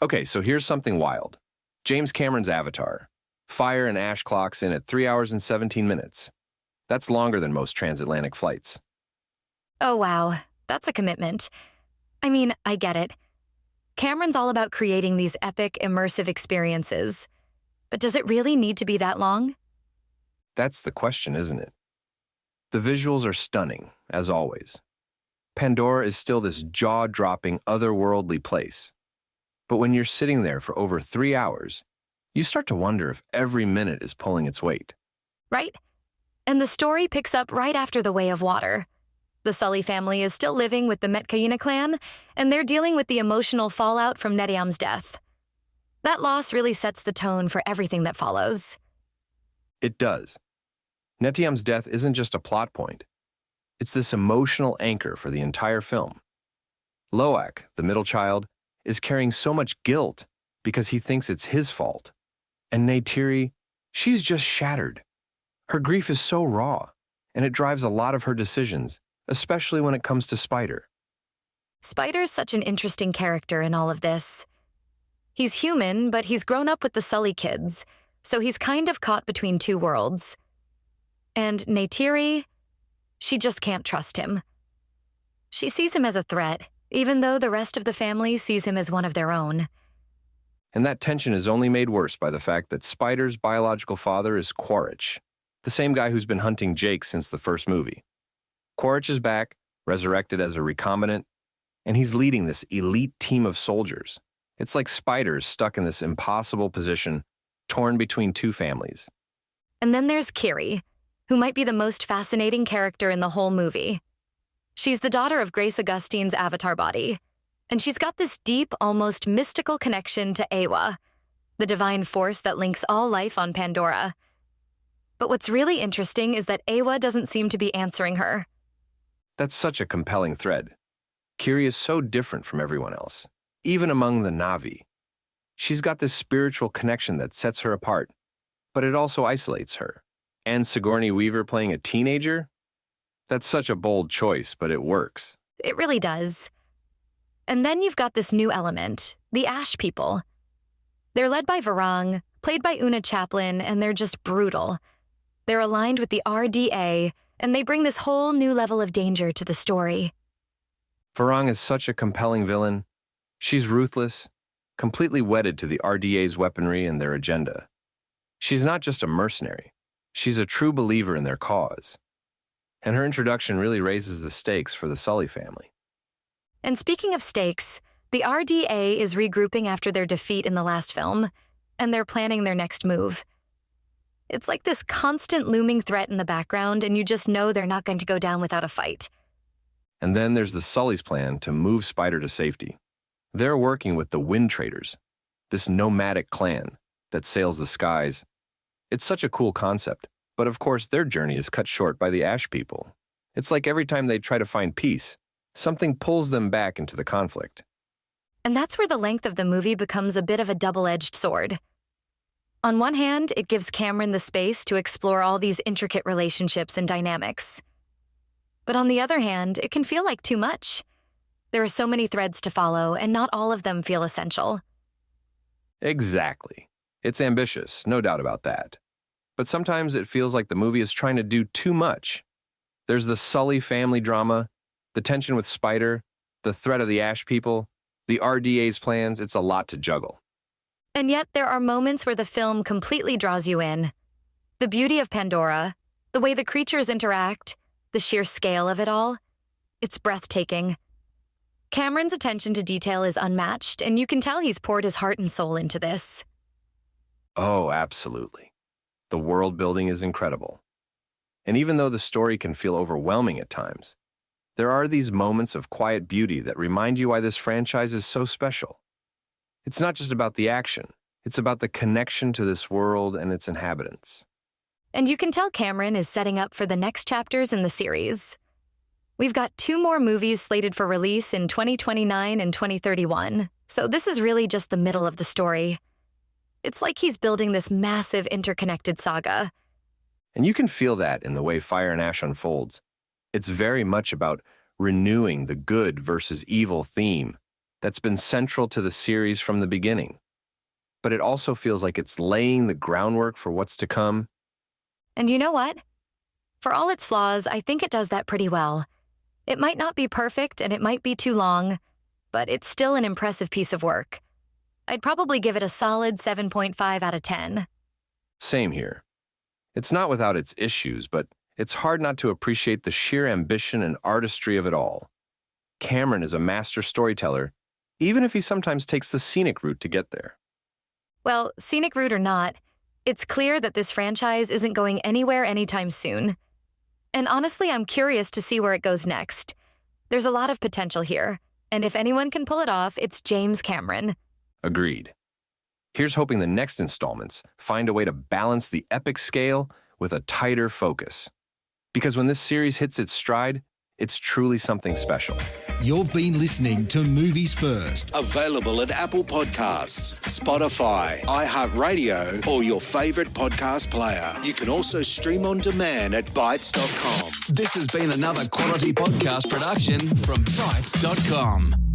Okay, so here's something wild. James Cameron's Avatar. Fire and ash clocks in at 3 hours and 17 minutes. That's longer than most transatlantic flights. Oh, wow. That's a commitment. I mean, I get it. Cameron's all about creating these epic, immersive experiences. But does it really need to be that long? That's the question, isn't it? The visuals are stunning, as always. Pandora is still this jaw-dropping, otherworldly place. But when you're sitting there for over 3 hours, you start to wonder if every minute is pulling its weight. Right? And the story picks up right after The Way of Water. The Sully family is still living with the Metkayina clan, and they're dealing with the emotional fallout from Netiam's death. That loss really sets the tone for everything that follows. It does. Netiam's death isn't just a plot point. It's this emotional anchor for the entire film. Loak, the middle child, is carrying so much guilt because he thinks it's his fault. And Neytiri, she's just shattered. Her grief is so raw, and it drives a lot of her decisions, especially when it comes to Spider. Spider's such an interesting character in all of this. He's human, but he's grown up with the Sully kids, so he's kind of caught between two worlds. And Neytiri, she just can't trust him. She sees him as a threat, even though the rest of the family sees him as one of their own. And that tension is only made worse by the fact that Spider's biological father is Quaritch, the same guy who's been hunting Jake since the first movie. Quaritch is back, resurrected as a recombinant, and he's leading this elite team of soldiers. It's like Spider's stuck in this impossible position, torn between two families. And then there's Kiri, who might be the most fascinating character in the whole movie. She's the daughter of Grace Augustine's avatar body, and she's got this deep, almost mystical connection to Awa, the divine force that links all life on Pandora. But what's really interesting is that Awa doesn't seem to be answering her. That's such a compelling thread. Kiri is so different from everyone else, even among the Na'vi. She's got this spiritual connection that sets her apart, but it also isolates her. And Sigourney Weaver playing a teenager? That's such a bold choice, but it works. It really does. And then you've got this new element, the Ash People. They're led by Varang, played by Una Chaplin, and they're just brutal. They're aligned with the RDA, and they bring this whole new level of danger to the story. Varang is such a compelling villain. She's ruthless, completely wedded to the RDA's weaponry and their agenda. She's not just a mercenary. She's a true believer in their cause. And her introduction really raises the stakes for the Sully family. And speaking of stakes, the RDA is regrouping after their defeat in the last film, and they're planning their next move. It's like this constant looming threat in the background, and you just know they're not going to go down without a fight. And then there's the Sully's plan to move Spider to safety. They're working with the Wind Traders, this nomadic clan that sails the skies. It's such a cool concept, but of course their journey is cut short by the Ash People. It's like every time they try to find peace, something pulls them back into the conflict. And that's where the length of the movie becomes a bit of a double-edged sword. On one hand, it gives Cameron the space to explore all these intricate relationships and dynamics. But on the other hand, it can feel like too much. There are so many threads to follow, and not all of them feel essential. Exactly. It's ambitious, no doubt about that. But sometimes it feels like the movie is trying to do too much. There's the Sully family drama, the tension with Spider, the threat of the Ash People, the RDA's plans. It's a lot to juggle. And yet there are moments where the film completely draws you in. The beauty of Pandora, the way the creatures interact, the sheer scale of it all, it's breathtaking. Cameron's attention to detail is unmatched, and you can tell he's poured his heart and soul into this. Oh, absolutely. The world building is incredible. And even though the story can feel overwhelming at times, there are these moments of quiet beauty that remind you why this franchise is so special. It's not just about the action, it's about the connection to this world and its inhabitants. And you can tell Cameron is setting up for the next chapters in the series. We've got 2 more movies slated for release in 2029 and 2031, so this is really just the middle of the story. It's like he's building this massive interconnected saga. And you can feel that in the way Fire and Ash unfolds. It's very much about renewing the good versus evil theme, that's been central to the series from the beginning. But it also feels like it's laying the groundwork for what's to come. And you know what? For all its flaws, I think it does that pretty well. It might not be perfect and it might be too long, but it's still an impressive piece of work. I'd probably give it a solid 7.5 out of 10. Same here. It's not without its issues, but it's hard not to appreciate the sheer ambition and artistry of it all. Cameron is a master storyteller, even if he sometimes takes the scenic route to get there. Well, scenic route or not, it's clear that this franchise isn't going anywhere anytime soon. And honestly, I'm curious to see where it goes next. There's a lot of potential here, and if anyone can pull it off, it's James Cameron. Agreed. Here's hoping the next installments find a way to balance the epic scale with a tighter focus. Because when this series hits its stride, it's truly something special. You've been listening to Movies First. Available at Apple Podcasts, Spotify, iHeartRadio, or your favourite podcast player. You can also stream on demand at Bytes.com. This has been another quality podcast production from Bytes.com.